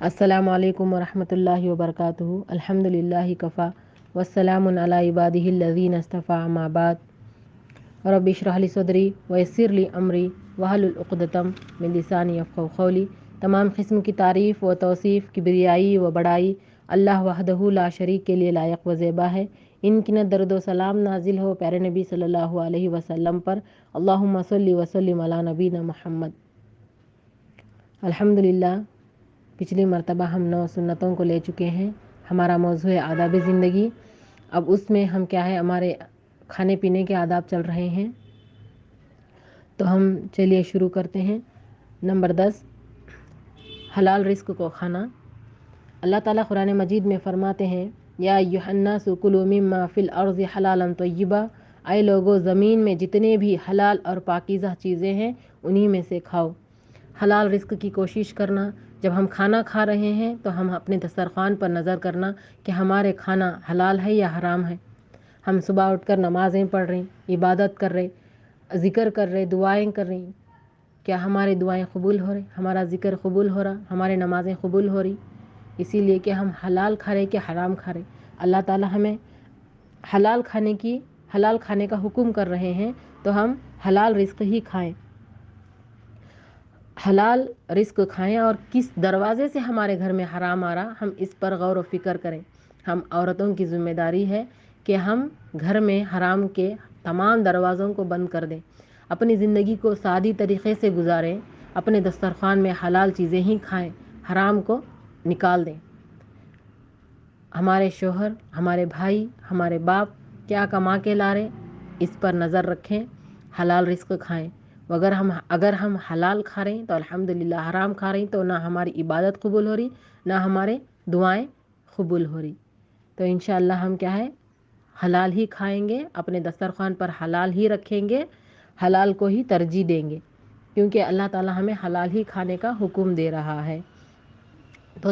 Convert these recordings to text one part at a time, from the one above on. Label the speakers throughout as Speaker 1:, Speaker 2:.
Speaker 1: السلام علیکم ورحمۃ اللہ وبرکاتہ۔ الحمد للہ کفا والسلام علی عبادہ الذین اصطفیٰ، اما بعد۔ رب اشرح لی صدری ویسر لی امری واحلل عقدۃ من لسانی یفقہوا قولی۔ تمام قسم کی تعریف و توصیف، کبریائی و بڑائی اللہ وحدہ لا شریک کے لیے لائق و زیبا ہے۔ ان کی درد و سلام نازل ہو پیارے نبی صلی اللہ علیہ وسلم پر۔ اللہم صلی وسلم علی نبینا محمد۔ الحمدللہ، پچھلی مرتبہ ہم 9 سنتوں کو لے چکے ہیں۔ ہمارا موضوع ہے آداب زندگی۔ اب اس میں ہم کیا ہے، ہمارے کھانے پینے کے آداب چل رہے ہیں، تو ہم چلیے شروع کرتے ہیں۔ نمبر 10، حلال رزق کو کھانا۔ اللہ تعالیٰ قرآن مجید میں فرماتے ہیں، یا ایھا الناس کلوا مما فی الارض حلالا طیبا، اے لوگو زمین میں جتنے بھی حلال اور پاکیزہ چیزیں ہیں انہی میں سے کھاؤ۔ حلال رزق کی کوشش کرنا۔ جب ہم کھانا کھا رہے ہیں تو ہم اپنے دسترخوان پر نظر کرنا کہ ہمارے کھانا حلال ہے یا حرام ہے۔ ہم صبح اٹھ کر نمازیں پڑھ رہے ہیں، عبادت کر رہے، ذکر کر رہے، دعائیں کر رہے ہیں، کیا ہماری دعائیں قبول ہو رہی، ہمارا ذکر قبول ہو رہا، ہمارے نمازیں قبول ہو رہی؟ اسی لیے کہ ہم حلال کھا رہے کہ حرام کھا رہے۔ اللہ تعالیٰ ہمیں حلال کھانے کا حکم کر رہے ہیں، تو ہم حلال رزق ہی کھائیں، حلال رزق کھائیں۔ اور کس دروازے سے ہمارے گھر میں حرام آ رہا، ہم اس پر غور و فکر کریں۔ ہم عورتوں کی ذمہ داری ہے کہ ہم گھر میں حرام کے تمام دروازوں کو بند کر دیں، اپنی زندگی کو سادی طریقے سے گزاریں، اپنے دسترخوان میں حلال چیزیں ہی کھائیں، حرام کو نکال دیں۔ ہمارے شوہر، ہمارے بھائی، ہمارے باپ کیا کما کے لا رہے، اس پر نظر رکھیں، حلال رزق کھائیں۔ اگر ہم حلال کھا رہے ہیں تو الحمدللہ، حرام کھا رہے ہیں تو نہ ہماری عبادت قبول ہو رہی، نہ ہمارے دعائیں قبول ہو رہی۔ تو انشاءاللہ ہم کیا ہے، حلال ہی کھائیں گے، اپنے دسترخوان پر حلال ہی رکھیں گے، حلال کو ہی ترجیح دیں گے، کیونکہ اللہ تعالیٰ ہمیں حلال ہی کھانے کا حکم دے رہا ہے۔ تو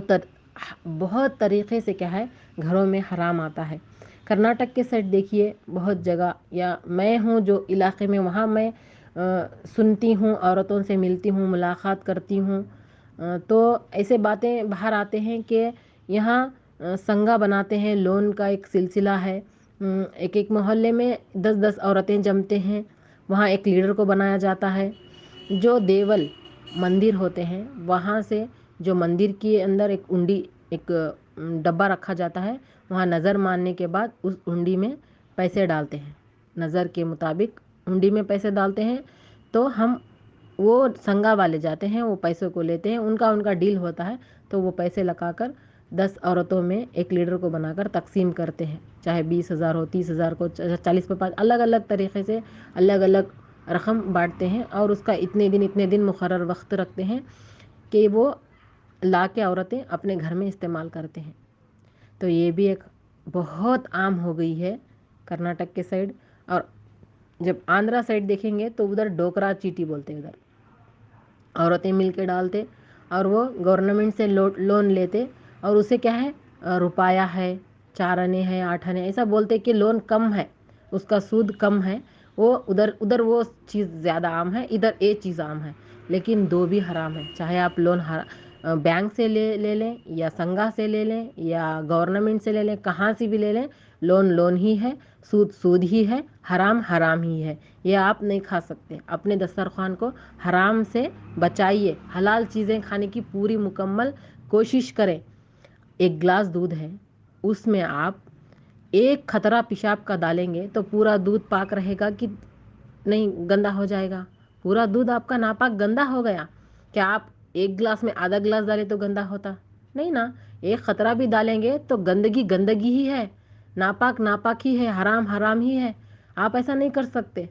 Speaker 1: بہت طریقے سے کیا ہے، گھروں میں حرام آتا ہے۔ کرناٹک کے سائڈ دیکھیے، بہت جگہ، یا میں ہوں جو علاقے میں، وہاں میں سنتی ہوں، عورتوں سے ملتی ہوں، ملاقات کرتی ہوں، تو ایسے باتیں باہر آتے ہیں کہ یہاں سنگا بناتے ہیں، لون کا ایک سلسلہ ہے، ایک محلے میں 10 عورتیں جمتے ہیں، وہاں ایک لیڈر کو بنایا جاتا ہے۔ جو دیول مندر ہوتے ہیں وہاں سے، جو مندر کے اندر ایک ڈبہ رکھا جاتا ہے، وہاں نظر ماننے کے بعد اس ہنڈی میں پیسے ڈالتے ہیں، نظر کے مطابق ہنڈی میں پیسے ڈالتے ہیں، تو وہ سنگا والے جاتے ہیں، وہ پیسوں کو لیتے ہیں، ان کا ڈیل ہوتا ہے، تو وہ پیسے لگا کر 10 عورتوں میں ایک لیڈر کو بنا کر تقسیم کرتے ہیں، چاہے 20,000 ہو، 30,000 کو، 40 پہ 5، الگ الگ طریقے سے الگ الگ رقم بانٹتے ہیں، اور اس کا اتنے دن مقرر وقت رکھتے ہیں کہ وہ لا کے عورتیں اپنے گھر میں استعمال کرتے ہیں۔ تو یہ بھی ایک بہت عام ہو گئی ہے کرناٹک کے سائڈ۔ اور جب آندھرا سائڈ دیکھیں گے تو ادھر ڈوکرا چیٹی بولتے ہیں، ادھر عورتیں مل کے ڈالتے، اور وہ گورنمنٹ سے لون لیتے، اور اسے کیا ہے، روپایہ ہے، 4 آنے ہے، 8 آنے، ایسا بولتے کہ لون کم ہے، اس کا سود کم ہے۔ وہ ادھر وہ چیز زیادہ عام ہے، ادھر یہ چیز عام ہے، لیکن دو بھی حرام ہے۔ چاہے آپ لون بینک سے لے لیں، یا سنگا سے لے لیں، یا گورنمنٹ سے لے لیں، کہاں سے بھی لے لیں، لون ہی ہے، سود ہی ہے، حرام ہی ہے۔ یہ آپ نہیں کھا سکتے۔ اپنے دسترخوان کو حرام سے بچائیے، حلال چیزیں کھانے کی پوری مکمل کوشش کریں۔ ایک گلاس دودھ ہے، اس میں آپ 1 قطرہ پیشاب کا ڈالیں گے تو پورا دودھ پاک رہے گا کہ نہیں گندا ہو جائے گا؟ پورا دودھ آپ کا ناپاک گندا ہو گیا۔ کیا آپ 1 گلاس میں آدھا گلاس ڈالے تو گندا ہوتا؟ نہیں نا، 1 قطرہ بھی ڈالیں گے تو گندگی ہی ہے، ناپاک ہی ہے، حرام ہی ہے۔ آپ ایسا نہیں کر سکتے۔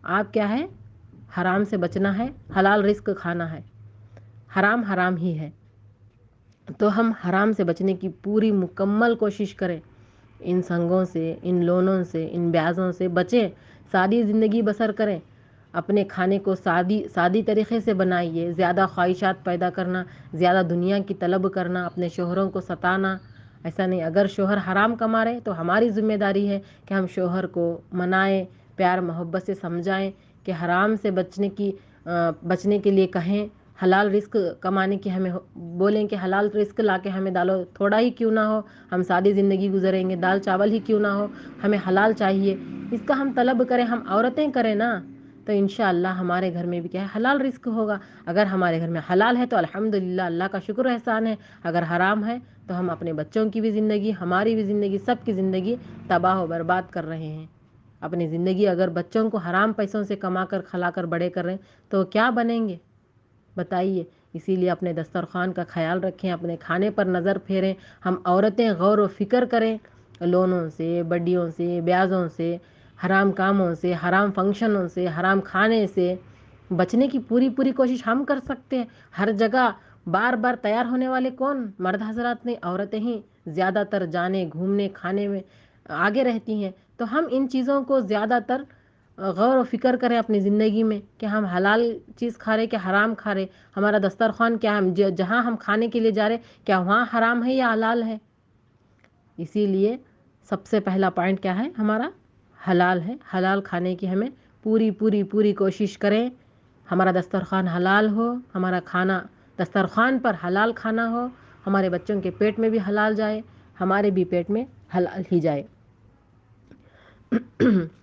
Speaker 1: آپ کیا ہے، حرام سے بچنا ہے، حلال رزق کھانا ہے، حرام ہی ہے۔ تو ہم حرام سے بچنے کی پوری مکمل کوشش کریں، ان سنگوں سے، ان لونوں سے، ان بیازوں سے بچیں، سادی زندگی بسر کریں، اپنے کھانے کو سادی طریقے سے بنائیے۔ زیادہ خواہشات پیدا کرنا، زیادہ دنیا کی طلب کرنا، اپنے شوہروں کو ستانا، ایسا نہیں۔ اگر شوہر حرام کما رہے تو ہماری ذمہ داری ہے کہ ہم شوہر کو منائیں، پیار محبت سے سمجھائیں، کہ حرام سے بچنے کے لیے کہیں، حلال رزق کمانے کی ہمیں بولیں کہ حلال رزق لا کے ہمیں ڈالو، تھوڑا ہی کیوں نہ ہو، ہم سادی زندگی گزریں گے، دال چاول ہی کیوں نہ ہو، ہمیں حلال چاہیے، اس کا ہم طلب کریں، ہم عورتیں کریں نا، تو انشاءاللہ ہمارے گھر میں بھی کیا ہے، حلال رزق ہوگا۔ اگر ہمارے گھر میں حلال ہے تو الحمدللہ، اللہ کا شکر و احسان ہے۔ اگر حرام ہے تو ہم اپنے بچوں کی بھی زندگی، ہماری بھی زندگی، سب کی زندگی تباہ و برباد کر رہے ہیں۔ اپنی زندگی اگر بچوں کو حرام پیسوں سے کما کر کھلا کر بڑے کر رہے ہیں تو کیا بنیں گے بتائیے۔ اسی لیے اپنے دسترخوان کا خیال رکھیں، اپنے کھانے پر نظر پھیریں، ہم عورتیں غور و فکر کریں، لونوں سے، بڈیوں سے، بیازوں سے، حرام کاموں سے، حرام فنکشنوں سے، حرام کھانے سے بچنے کی پوری کوشش ہم کر سکتے ہیں۔ ہر جگہ بار بار تیار ہونے والے کون؟ مرد حضرات نہیں، عورتیں ہی زیادہ تر جانے گھومنے کھانے میں آگے رہتی ہیں۔ تو ہم ان چیزوں کو زیادہ تر غور و فکر کریں اپنی زندگی میں کہ ہم حلال چیز کھا رہے کہ حرام کھا رہے، ہمارا دسترخوان کیا ہے، جہاں ہم کھانے کے لیے جا رہے کیا وہاں حرام ہے یا حلال ہے۔ اسی لیے سب سے پہلا پوائنٹ کیا ہے ہمارا؟ حلال ہے۔ حلال کھانے کی ہمیں پوری کوشش کریں، ہمارا دسترخوان حلال ہو، ہمارا کھانا دسترخوان پر حلال کھانا ہو، ہمارے بچوں کے پیٹ میں بھی حلال جائے، ہمارے بھی پیٹ میں حلال ہی جائے۔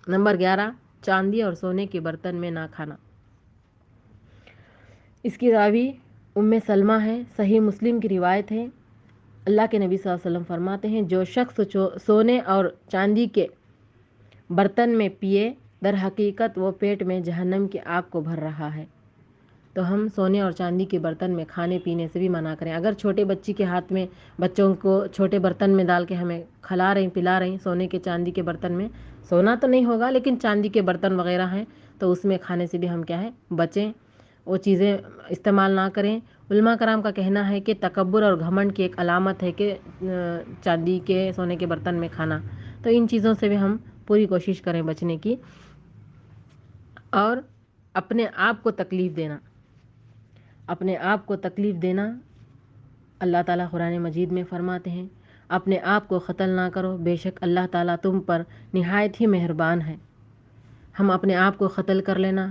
Speaker 1: نمبر 11، چاندی اور سونے کے برتن میں نہ کھانا۔ اس کی راوی سلمہ ہے، صحیح مسلم کی روایت ہے۔ اللہ کے نبی صلی اللہ علیہ وسلم فرماتے ہیں، جو شخص سونے اور چاندی کے برتن میں پیے، در حقیقت وہ پیٹ میں جہنم کی آگ کو بھر رہا ہے۔ تو ہم سونے اور چاندی کے برتن میں کھانے پینے سے بھی منع کریں۔ اگر چھوٹے بچی کے ہاتھ میں بچوں کو چھوٹے برتن میں ڈال کے ہمیں کھلا رہے ہیں، پلا رہے ہیں سونے کے چاندی کے برتن میں، سونا تو نہیں ہوگا لیکن چاندی کے برتن وغیرہ ہیں تو اس میں کھانے سے بھی ہم کیا ہے بچیں، وہ چیزیں استعمال نہ کریں۔ علماء کرام کا کہنا ہے کہ تکبر اور گھمنڈ کی ایک علامت ہے کہ چاندی کے سونے کے برتن میں کھانا، تو ان چیزوں سے بھی ہم پوری کوشش کریں بچنے کی۔ اور اپنے آپ کو تکلیف دینا، اپنے آپ کو تکلیف دینا، اللہ تعالیٰ قرآن مجید میں فرماتے ہیں، اپنے آپ کو قتل نہ کرو، بے شک اللہ تعالیٰ تم پر نہایت ہی مہربان ہے۔ ہم اپنے آپ کو قتل کر لینا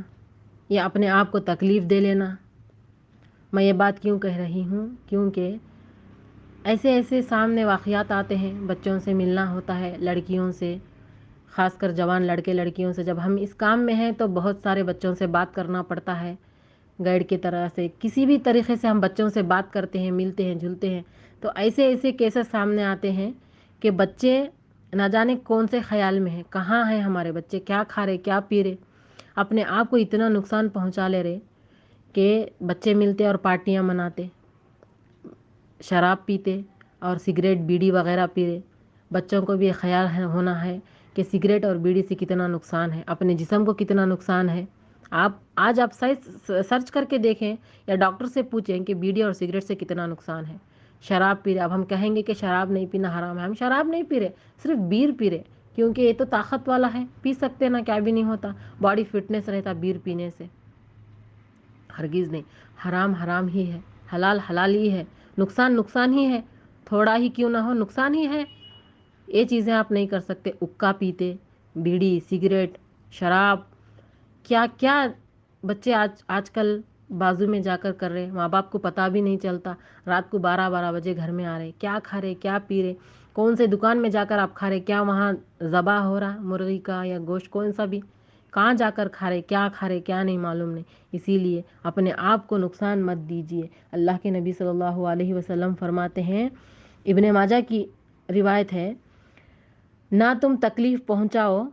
Speaker 1: یا اپنے آپ کو تکلیف دے لینا، میں یہ بات کیوں کہہ رہی ہوں؟ کیونکہ ایسے سامنے واقعات آتے ہیں، بچوں سے ملنا ہوتا ہے، لڑکیوں سے، خاص کر جوان لڑکے لڑکیوں سے، جب ہم اس کام میں ہیں تو بہت سارے بچوں سے بات کرنا پڑتا ہے، گائیڈ کی طرح سے کسی بھی طریقے سے ہم بچوں سے بات کرتے ہیں، ملتے ہیں، جلتے ہیں، تو ایسے کیسز سامنے آتے ہیں کہ بچے نہ جانے کون سے خیال میں ہیں، کہاں ہیں ہمارے بچے، کیا کھا رہے، کیا پی رہے، اپنے آپ کو اتنا نقصان پہنچا لے رہے کہ بچے ملتے اور پارٹیاں مناتے، شراب پیتے اور سگریٹ بیڑی وغیرہ پی رہے۔ بچوں کو بھی خیال ہونا ہے کہ سگریٹ اور بیڑی سے کتنا نقصان ہے، اپنے جسم کو کتنا نقصان ہے۔ آج آپ سرچ کر کے دیکھیں یا ڈاکٹر سے پوچھیں کہ بیڑی اور سگریٹ سے کتنا نقصان ہے۔ شراب پی رہے، اب ہم کہیں گے کہ شراب نہیں پینا حرام ہے، ہم شراب نہیں پی رہے، صرف بیر پی رہے، کیونکہ یہ تو طاقت والا ہے، پی سکتے نا، کیا بھی نہیں ہوتا، باڈی فٹنس رہتا بیر پینے سے۔ ہرگز نہیں، حرام حرام ہی ہے، حلال حلال ہی ہے، نقصان ہی ہے، تھوڑا ہی کیوں نہ ہو نقصان ہی ہے۔ یہ چیزیں آپ نہیں کر سکتے، حقہ پیتے، بیڑی، سگریٹ، شراب، کیا بچے آج کل بازو میں جا کر رہے، ماں باپ کو پتہ بھی نہیں چلتا، رات کو 12 بجے گھر میں آ رہے، کیا کھا رہے، کیا پی رہے، کون سے دکان میں جا کر آپ کھا رہے، کیا وہاں ذبح ہو رہا مرغی کا یا گوشت کون سا بھی، کہاں جا کر کھا رہے، کیا کھا رہے، کیا نہیں معلوم نہیں۔ اسی لیے اپنے آپ کو نقصان مت دیجیے۔ اللہ کے نبی صلی اللہ علیہ وسلم فرماتے ہیں، ابن ماجہ کی روایت ہے، نہ تم تکلیف پہنچاؤ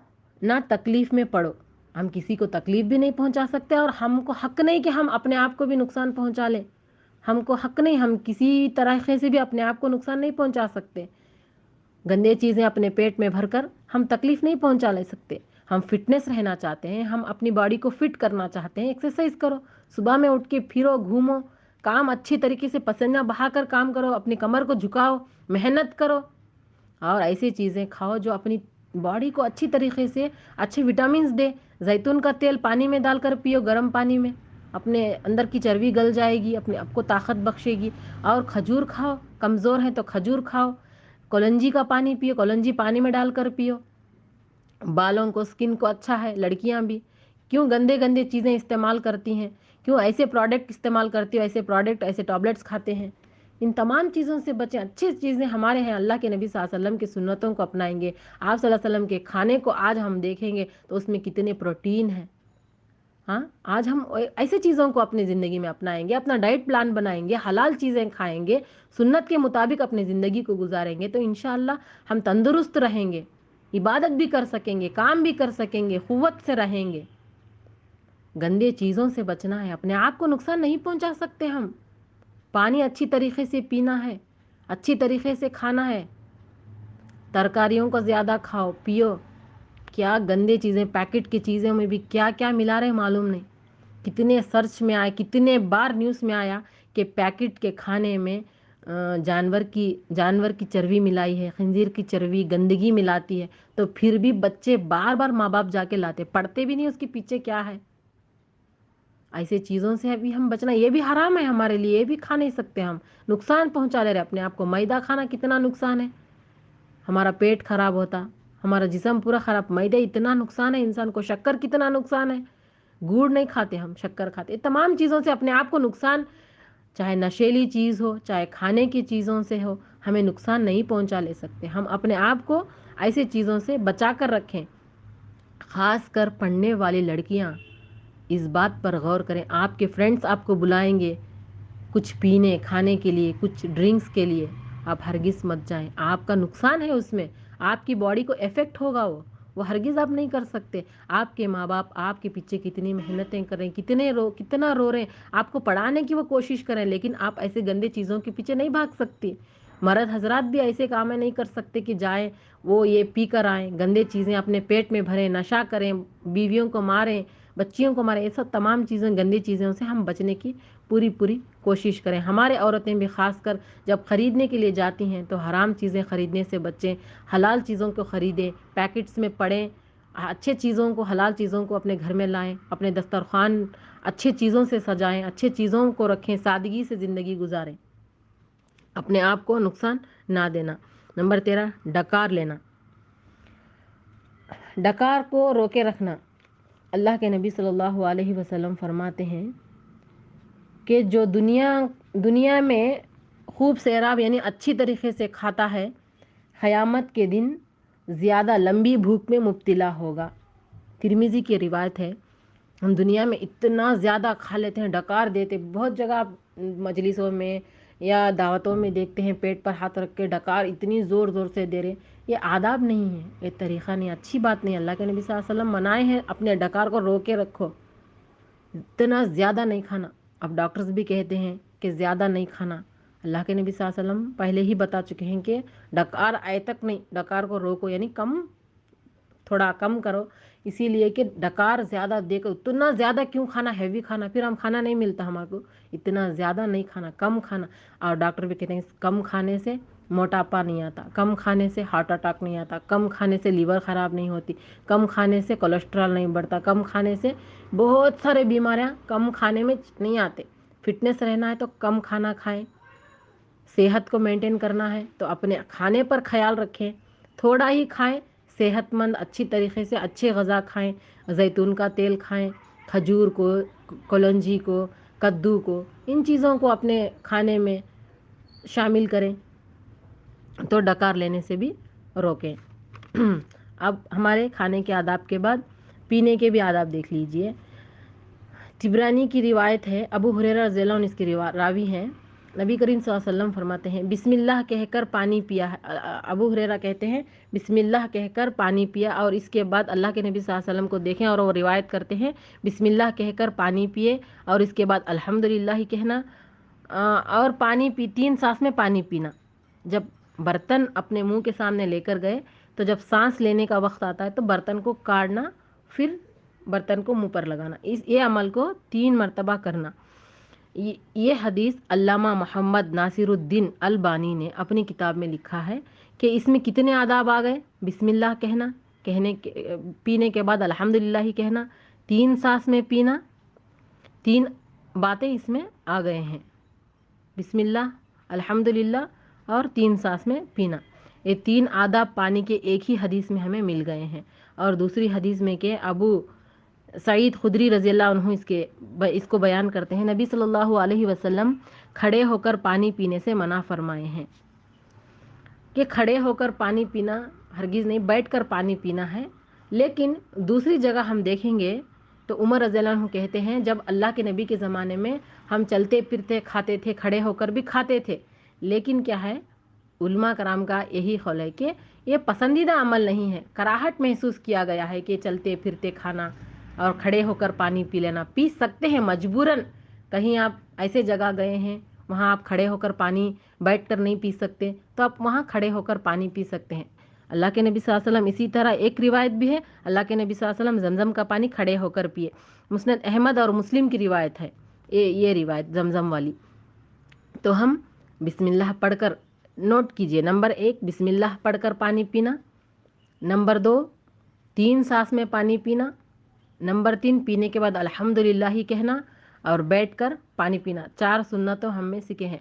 Speaker 1: نہ تکلیف میں پڑو۔ ہم کسی کو تکلیف بھی نہیں پہنچا سکتے اور ہم کو حق نہیں کہ ہم اپنے آپ کو بھی نقصان پہنچا لیں، ہم کو حق نہیں، ہم کسی طریقے سے بھی اپنے آپ کو نقصان نہیں پہنچا سکتے۔ گندے چیزیں اپنے پیٹ میں بھر کر ہم تکلیف نہیں پہنچا لے سکتے۔ ہم فٹنس رہنا چاہتے ہیں، ہم اپنی باڈی کو فٹ کرنا چاہتے ہیں، ایکسرسائز کرو، صبح میں اٹھ کے پھرو، گھومو، کام اچھی طریقے سے پسینہ بہا کر کام کرو، اپنی کمر کو جھکاؤ، محنت کرو، اور ایسی چیزیں کھاؤ جو اپنی باڈی کو اچھی طریقے سے اچھے وٹامنز دے۔ زیتون کا تیل پانی میں ڈال کر پیو، گرم پانی میں، اپنے اندر کی چربی گل جائے گی، اپنے آپ کو طاقت بخشے گی۔ اور کھجور کھاؤ، کمزور ہیں تو کھجور کھاؤ، کلونجی کا پانی پیو، کلونجی پانی میں ڈال کر پیو، بالوں کو، سکن کو اچھا ہے۔ لڑکیاں بھی کیوں گندے چیزیں استعمال کرتی ہیں، کیوں ایسے پروڈکٹ استعمال کرتے ہو، ایسے پروڈکٹ، ایسے ٹیبلٹس کھاتے ہیں؟ ان تمام چیزوں سے بچیں. اچھی چیزیں ہمارے ہیں، اللہ کے نبی صلی اللہ علیہ وسلم کی سنتوں کو اپنائیں گے. آپ صلی اللہ علیہ وسلم کے کھانے کو آج ہم دیکھیں گے تو اس میں کتنے پروٹین ہیں. ہاں، آج ہم ایسے چیزوں کو اپنی زندگی میں اپنائیں گے، اپنا ڈائٹ پلان بنائیں گے، حلال چیزیں کھائیں گے، سنت کے مطابق اپنی زندگی کو گزاریں گے، تو انشاءاللہ ہم تندرست رہیں گے، عبادت بھی کر سکیں گے، کام بھی کر سکیں گے، قوت سے رہیں گے. گندے چیزوں سے بچنا ہے، اپنے آپ کو نقصان نہیں پہنچا سکتے ہم. پانی اچھی طریقے سے پینا ہے، اچھی طریقے سے کھانا ہے. ترکاریوں کو زیادہ کھاؤ، پیو. کیا گندے چیزیں، پیکٹ کی چیزوں میں بھی کیا کیا ملا رہے معلوم نہیں. کتنے سرچ میں آئے، کتنے بار نیوز میں آیا کہ پیکٹ کے کھانے میں جانور کی چربی ملائی ہے، خنزیر کی چربی، گندگی ملاتی ہے. تو پھر بھی بچے بار بار ماں باپ جا کے لاتے، پڑھتے بھی نہیں اس کے پیچھے کیا ہے. ایسے چیزوں سے بھی ہم بچنا، یہ بھی حرام ہے ہمارے لیے، یہ بھی کھا نہیں سکتے ہم. نقصان پہنچا لے رہے اپنے آپ کو. میدا کھانا کتنا نقصان ہے، ہمارا پیٹ خراب ہوتا، ہمارا جسم پورا خراب. میدا اتنا نقصان ہے انسان کو. شکر کتنا نقصان ہے، گڑ نہیں کھاتے ہم، شکر کھاتے. تمام چیزوں سے اپنے آپ کو نقصان، چاہے نشیلی چیز ہو، چاہے کھانے کی چیزوں سے ہو، ہمیں نقصان نہیں پہنچا لے سکتے. ہم اپنے آپ کو ایسے چیزوں سے بچا کر رکھیں. خاص کر پڑھنے والی لڑکیاں اس بات پر غور کریں. آپ کے فرینڈس آپ کو بلائیں گے کچھ پینے کھانے کے لیے، کچھ ڈرنکس کے لیے، آپ ہرگز مت جائیں. آپ کا نقصان ہے اس میں، آپ کی باڈی کو افیکٹ ہوگا. وہ ہرگز آپ نہیں کر سکتے. آپ کے ماں باپ آپ کے پیچھے کتنی محنتیں کر رہے ہیں، کتنا رو رہے ہیں، آپ کو پڑھانے کی وہ کوشش کریں، لیکن آپ ایسے گندے چیزوں کے پیچھے نہیں بھاگ سکتی. مرد حضرات بھی ایسے کام نہیں کر سکتے کہ جائیں وہ یہ پی کر آئیں، گندے چیزیں اپنے پیٹ میں بھریں، نشہ کریں، بیویوں کو ماریں، بچیوں کو ماریں. یہ سب تمام چیزیں، گندی چیزوں سے ہم بچنے کی پوری کوشش کریں. ہمارے عورتیں بھی خاص کر جب خریدنے کے لیے جاتی ہیں تو حرام چیزیں خریدنے سے بچیں، حلال چیزوں کو خریدیں، پیکٹس میں پڑیں. اچھے چیزوں کو، حلال چیزوں کو اپنے گھر میں لائیں، اپنے دسترخوان اچھے چیزوں سے سجائیں، اچھے چیزوں کو رکھیں، سادگی سے زندگی گزاریں، اپنے آپ کو نقصان نہ دینا. نمبر 13، ڈکار لینا. ڈکار کو روکے رکھنا. اللہ کے نبی صلی اللہ علیہ وسلم فرماتے ہیں کہ جو دنیا میں خوب سیراب یعنی اچھی طریقے سے کھاتا ہے، قیامت کے دن زیادہ لمبی بھوک میں مبتلا ہوگا. ترمذی کی روایت ہے. ہم دنیا میں اتنا زیادہ کھا لیتے ہیں، ڈکار دیتے. بہت جگہ مجلسوں میں یا دعوتوں میں دیکھتے ہیں پیٹ پر ہاتھ رکھ کے ڈکار اتنی زور زور سے دے رہے. یہ آداب نہیں ہے، یہ طریقہ نہیں، اچھی بات نہیں. اللہ کے نبی صلی اللہ علیہ وسلم منائے ہیں اپنے ڈکار کو روکے رکھو، اتنا زیادہ نہیں کھانا. اب ڈاکٹرز بھی کہتے ہیں کہ زیادہ نہیں کھانا. اللہ کے نبی صلی اللہ علیہ وسلم پہلے ہی بتا چکے ہیں کہ ڈکار آئے تک نہیں، ڈکار کو روکو یعنی تھوڑا کم کرو. اسی لیے کہ ڈکار زیادہ دے کر اتنا زیادہ کیوں کھانا، ہیوی کھانا، پھر ہم کھانا نہیں ملتا ہمارے کو. اتنا زیادہ نہیں کھانا، کم کھانا. اور ڈاکٹر بھی کہتے ہیں کم کھانے سے موٹاپا نہیں آتا، کم کھانے سے ہارٹ اٹیک نہیں آتا، کم کھانے سے لیور خراب نہیں ہوتی، کم کھانے سے کولیسٹرول نہیں بڑھتا، کم کھانے سے بہت سارے بیماریاں کم کھانے میں نہیں آتے. فٹنس رہنا ہے تو کم کھانا کھائیں. صحت کو مینٹین کرنا ہے تو اپنے کھانے پر خیال رکھیں، تھوڑا ہی کھائیں، صحت مند اچھی طریقے سے اچھے غذا کھائیں. زیتون کا تیل کھائیں، کھجور کو، کلونجی کو، کدو کو، ان چیزوں کو اپنے کھانے میں شامل کریں تو ڈکار لینے سے بھی روکیں. اب ہمارے کھانے کے آداب کے بعد پینے کے بھی آداب دیکھ لیجئے. طبرانی کی روایت ہے، ابو ہریرہ رضی اللہ عنہ اس کی راوی ہیں. نبی کریم صلی اللہ علیہ وسلم فرماتے ہیں بسم اللہ کہہ کر پانی پیا. ابو ہریرہ کہتے ہیں بسم اللہ کہہ کر پانی پیا، اور اس کے بعد اللہ کے نبی صلی اللہ علیہ وسلم کو دیکھیں اور وہ روایت کرتے ہیں بسم اللہ کہہ کر پانی پیے اور اس کے بعد الحمدللہ ہی کہنا، اور پانی 3 سانس میں پانی پینا. جب برتن اپنے منہ کے سامنے لے کر گئے تو جب سانس لینے کا وقت آتا ہے تو برتن کو کاٹنا، پھر برتن کو منہ پر لگانا. یہ عمل کو 3 مرتبہ کرنا. یہ حدیث علامہ محمد ناصر الدین البانی نے اپنی کتاب میں لکھا ہے کہ اس میں کتنے آداب آ گئے. بسم اللہ کہنا، پینے کے بعد الحمدللہ ہی کہنا، 3 سانس میں پینا، 3 باتیں اس میں آ گئے ہیں. بسم اللہ، الحمدللہ اور 3 سانس میں پینا. یہ 3 آداب پانی کے ایک ہی حدیث میں ہمیں مل گئے ہیں. اور دوسری حدیث میں کہ ابو سعید خدری رضی اللہ عنہ اس کو بیان کرتے ہیں، نبی صلی اللہ علیہ وسلم کھڑے ہو کر پانی پینے سے منع فرمائے ہیں کہ کھڑے ہو کر پانی پینا ہرگز نہیں، بیٹھ کر پانی پینا ہے۔ لیکن دوسری جگہ ہم دیکھیں گے تو عمر رضی اللہ عنہ کہتے ہیں جب اللہ کے نبی کے زمانے میں ہم چلتے پھرتے کھاتے تھے، کھڑے ہو کر بھی کھاتے تھے، لیکن کیا ہے، علماء کرام کا یہی قول ہے کہ یہ پسندیدہ عمل نہیں ہے، کراہٹ محسوس کیا گیا ہے کہ چلتے پھرتے کھانا اور کھڑے ہو کر پانی پی لینا۔ پی سکتے ہیں مجبوراً، کہیں آپ ایسے جگہ گئے ہیں وہاں آپ کھڑے ہو کر پانی بیٹھ کر نہیں پی سکتے تو آپ وہاں کھڑے ہو کر پانی پی سکتے ہیں۔ اللہ کے نبی صلی اللہ علیہ وسلم، اسی طرح ایک روایت بھی ہے، اللہ کے نبی صلی اللہ علیہ وسلم زمزم کا پانی کھڑے ہو کر پیے۔ مسند احمد اور مسلم کی روایت ہے یہ روایت زمزم والی۔ تو ہم بسم اللہ پڑھ کر، نوٹ کیجئے، نمبر 1 بسم اللہ پڑھ کر پانی پینا، نمبر 2 3 سانس میں پانی پینا، نمبر 3 پینے کے بعد الحمدللہ ہی کہنا اور بیٹھ کر پانی پینا۔ 4 سنتوں ہم میں سیکھے ہیں۔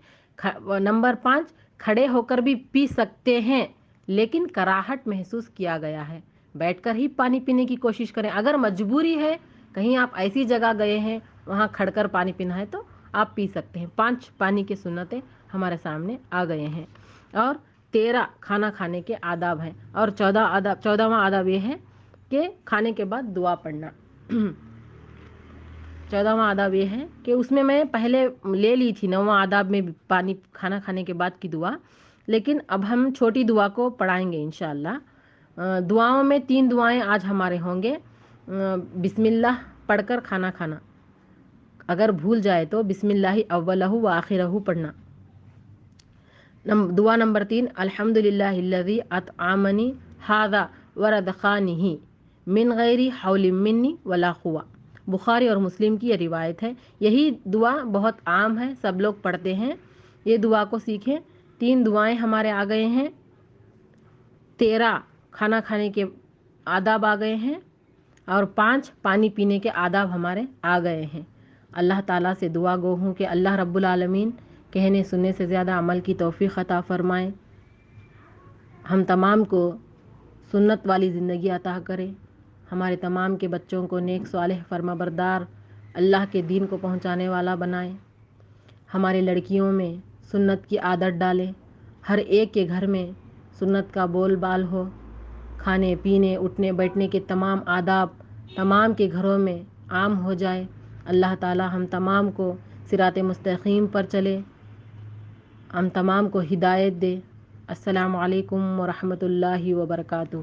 Speaker 1: نمبر 5 کھڑے ہو کر بھی پی سکتے ہیں لیکن کراہٹ محسوس کیا گیا ہے، بیٹھ کر ہی پانی پینے کی کوشش کریں۔ اگر مجبوری ہے، کہیں آپ ایسی جگہ گئے ہیں وہاں کھڑ کر پانی پینا ہے تو آپ پی سکتے ہیں۔ 5 پانی کی سنتیں ہمارے سامنے آ گئے ہیں، اور 13 کھانا کھانے کے آداب ہیں، اور 14واں آداب یہ ہے کہ کھانے کے بعد دعا پڑھنا۔ 14واں آداب یہ ہے کہ اس میں پہلے لے لی تھی 9واں آداب میں پانی کھانا کھانے کے بعد کی دعا، لیکن اب ہم چھوٹی دعا کو پڑھائیں گے انشاءاللہ۔ دعاؤں میں 3 دعائیں آج ہمارے ہوں گے۔ بسم اللہ پڑھ کر کھانا کھانا، اگر بھول جائے تو بسم اللہ اولہ و آخرہ پڑھنا۔ دعا نمبر 3 الحمدللہ الذی اطعمنی ھذا ورزقنی من غیر حول منی ولا قوہ۔ بخاری اور مسلم کی یہ روایت ہے۔ یہی دعا بہت عام ہے، سب لوگ پڑھتے ہیں، یہ دعا کو سیکھیں۔ 3 دعائیں ہمارے آ گئے ہیں، 13 کھانا کھانے کے آداب آ گئے ہیں، اور 5 پانی پینے کے آداب ہمارے آ گئے ہیں۔ اللہ تعالیٰ سے دعا گو ہوں کہ اللہ رب العالمین کہنے سننے سے زیادہ عمل کی توفیق عطا فرمائے، ہم تمام کو سنت والی زندگی عطا کرے، ہمارے تمام کے بچوں کو نیک صالح فرما بردار اللہ کے دین کو پہنچانے والا بنائے، ہمارے لڑکیوں میں سنت کی عادت ڈالے، ہر ایک کے گھر میں سنت کا بول بال ہو، کھانے پینے اٹھنے بیٹھنے کے تمام آداب تمام کے گھروں میں عام ہو جائے۔ اللہ تعالی ہم تمام کو صراط مستقیم پر چلے، ہم تمام کو ہدایت دے۔ السلام علیکم ورحمۃ اللہ وبرکاتہ۔